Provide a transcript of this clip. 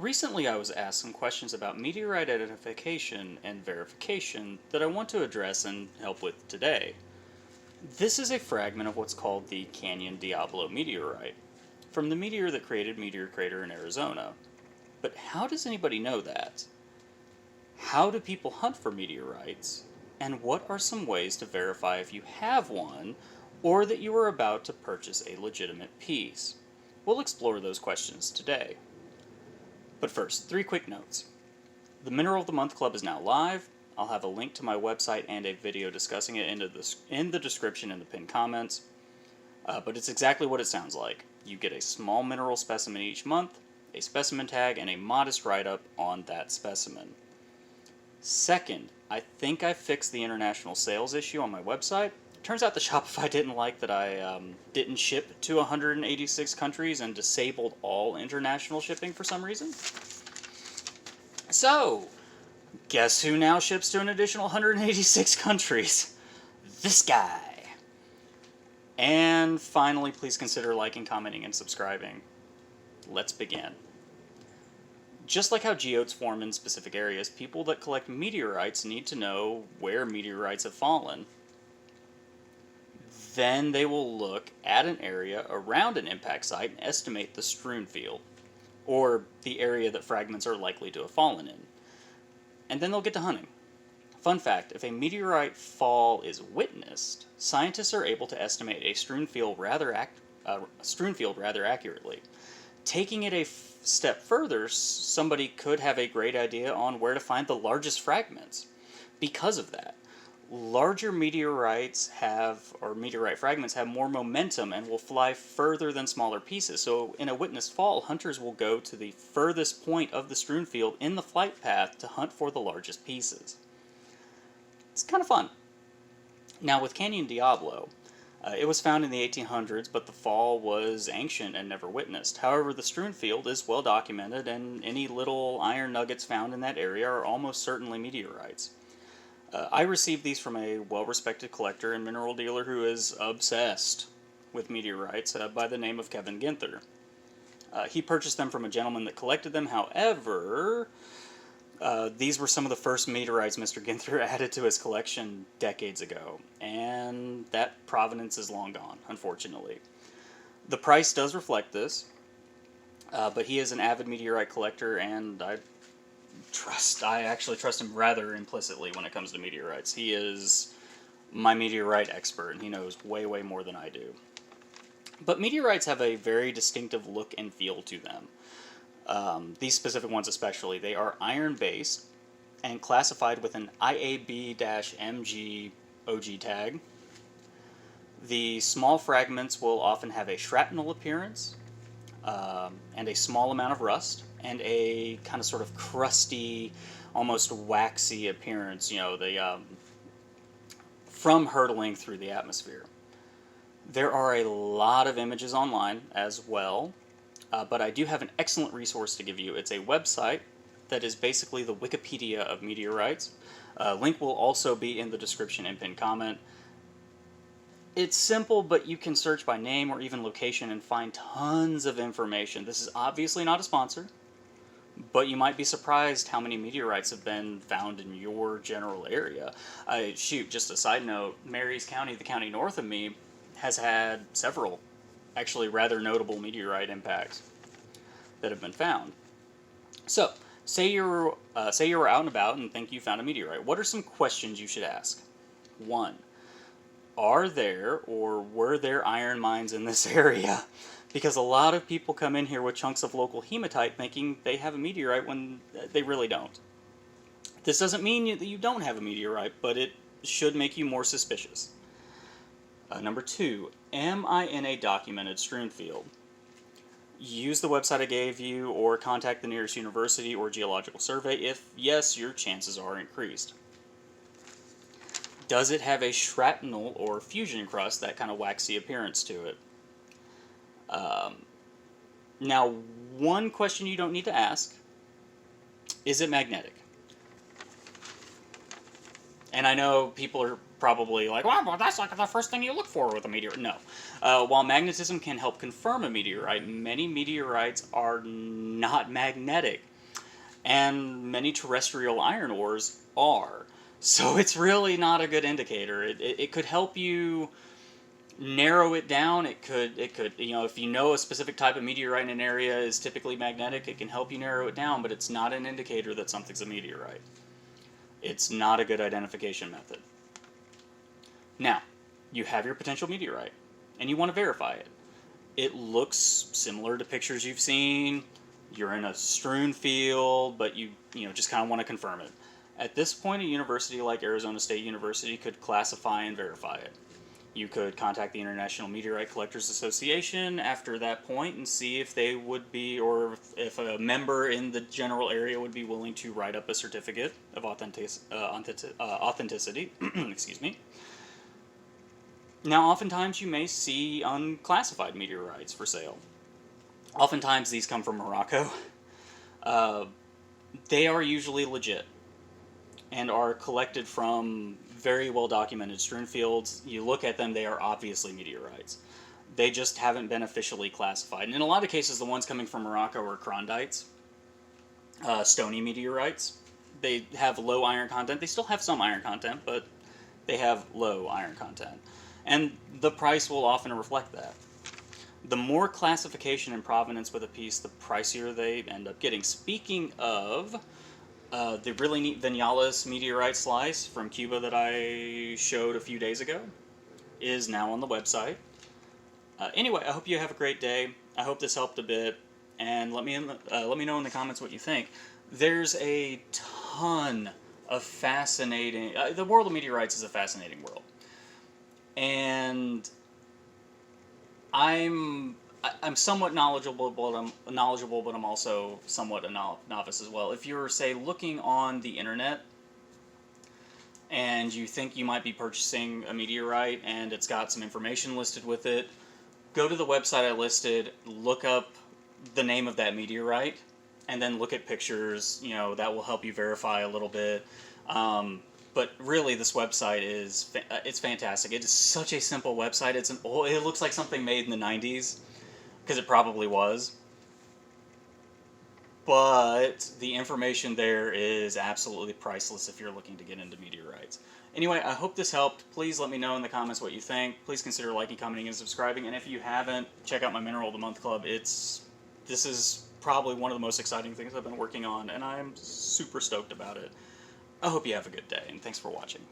Recently, I was asked some questions about meteorite identification and verification that I want to address and help with today. This is a fragment of what's called the Canyon Diablo meteorite, from the meteor that created Meteor Crater in Arizona. But how does anybody know that? How do people hunt for meteorites? And what are some ways to verify if you have one, or that you are about to purchase a legitimate piece? We'll explore those questions today. But first, 3 quick notes. The Mineral of the Month Club is now live. I'll have a link to my website and a video discussing it in the description in the pinned comments. But it's exactly what it sounds like. You get a small mineral specimen each month, a specimen tag, and a modest write-up on that specimen. Second, I think I fixed the international sales issue on my website. Turns out the Shopify didn't like that I didn't ship to 186 countries and disabled all international shipping for some reason. So, guess who now ships to an additional 186 countries? This guy. And finally, please consider liking, commenting, and subscribing. Let's begin. Just like how geodes form in specific areas, people that collect meteorites need to know where meteorites have fallen. Then they will look at an area around an impact site and estimate the strewn field, or the area that fragments are likely to have fallen in. And then they'll get to hunting. Fun fact, if a meteorite fall is witnessed, scientists are able to estimate a strewn field rather accurately. Taking it a step further, somebody could have a great idea on where to find the largest fragments. Because of that, larger meteorite fragments have more momentum and will fly further than smaller pieces. So in a witnessed fall, hunters will go to the furthest point of the strewn field in the flight path to hunt for the largest pieces. It's kind of fun. Now with Canyon Diablo, it was found in the 1800s, but the fall was ancient and never witnessed. However, the strewn field is well documented, and any little iron nuggets found in that area are almost certainly meteorites. I received these from a well-respected collector and mineral dealer who is obsessed with meteorites by the name of Kevin Ginther. He purchased them from a gentleman that collected them. However, these were some of the first meteorites Mr. Ginther added to his collection decades ago, and that provenance is long gone, unfortunately. The price does reflect this, but he is an avid meteorite collector, and I actually trust him rather implicitly when it comes to meteorites. He is my meteorite expert, and he knows way, way more than I do. But meteorites have a very distinctive look and feel to them. These specific ones especially, they are iron-based and classified with an IAB-MG OG tag. The small fragments will often have a shrapnel appearance, and a small amount of rust, and a kind of sort of crusty, almost waxy appearance, from hurtling through the atmosphere. There are a lot of images online as well, but I do have an excellent resource to give you. It's a website that is basically the Wikipedia of meteorites. Link will also be in the description and pinned comment. It's simple, but you can search by name or even location and find tons of information. This is obviously not a sponsor, but you might be surprised how many meteorites have been found in your general area. Just a side note, Marys County, the county north of me, has had several actually rather notable meteorite impacts that have been found. So, say you were out and about and think you found a meteorite. What are some questions you should ask? 1. Are there or were there iron mines in this area? Because a lot of people come in here with chunks of local hematite thinking they have a meteorite when they really don't. This doesn't mean that you don't have a meteorite, but it should make you more suspicious. Number 2, am I in a documented strewn field? Use the website I gave you or contact the nearest university or geological survey. If yes, your chances are increased. Does it have a shrapnel or fusion crust, that kind of waxy appearance to it? Now, one question you don't need to ask, is it magnetic? And I know people are probably like, well, that's like the first thing you look for with a meteorite. No. While magnetism can help confirm a meteorite, many meteorites are not magnetic. and many terrestrial iron ores are. So it's really not a good indicator. It could help you narrow it down. It could if you know a specific type of meteorite in an area is typically magnetic, it can help you narrow it down, but it's not an indicator that something's a meteorite. It's not a good identification method. Now, you have your potential meteorite, and you want to verify it. It looks similar to pictures you've seen. You're in a strewn field, but you just kind of want to confirm it. At this point, a university like Arizona State University could classify and verify it. You could contact the International Meteorite Collectors Association after that point and see if they would be, or if a member in the general area would be willing to write up a certificate of authenticity. Excuse me. Now, oftentimes you may see unclassified meteorites for sale. Oftentimes these come from Morocco. They are usually legit and are collected from very well documented strewn fields. You look at them, they are obviously meteorites. They just haven't been officially classified. And in a lot of cases, the ones coming from Morocco are chrondites, stony meteorites. They have low iron content. They still have some iron content, but they have low iron content. And the price will often reflect that. The more classification and provenance with a piece, the pricier they end up getting. Speaking of, the really neat Vinales meteorite slice from Cuba that I showed a few days ago is now on the website. Anyway, I hope you have a great day. I hope this helped a bit, and let me know in the comments what you think. There's a ton of fascinating... the world of meteorites is a fascinating world. And I'm somewhat knowledgeable, but I'm also somewhat a novice as well. If you're, say, looking on the internet and you think you might be purchasing a meteorite and it's got some information listed with it, go to the website I listed, look up the name of that meteorite, and then look at pictures. That will help you verify a little bit. But really, this website it's fantastic. It is such a simple website. It looks like something made in the 90s, because it probably was. But the information there is absolutely priceless if you're looking to get into meteorites. Anyway, I hope this helped. Please let me know in the comments what you think. Please consider liking, commenting, and subscribing. And if you haven't, check out my Mineral of the Month Club. This is probably one of the most exciting things I've been working on, and I'm super stoked about it. I hope you have a good day, and thanks for watching.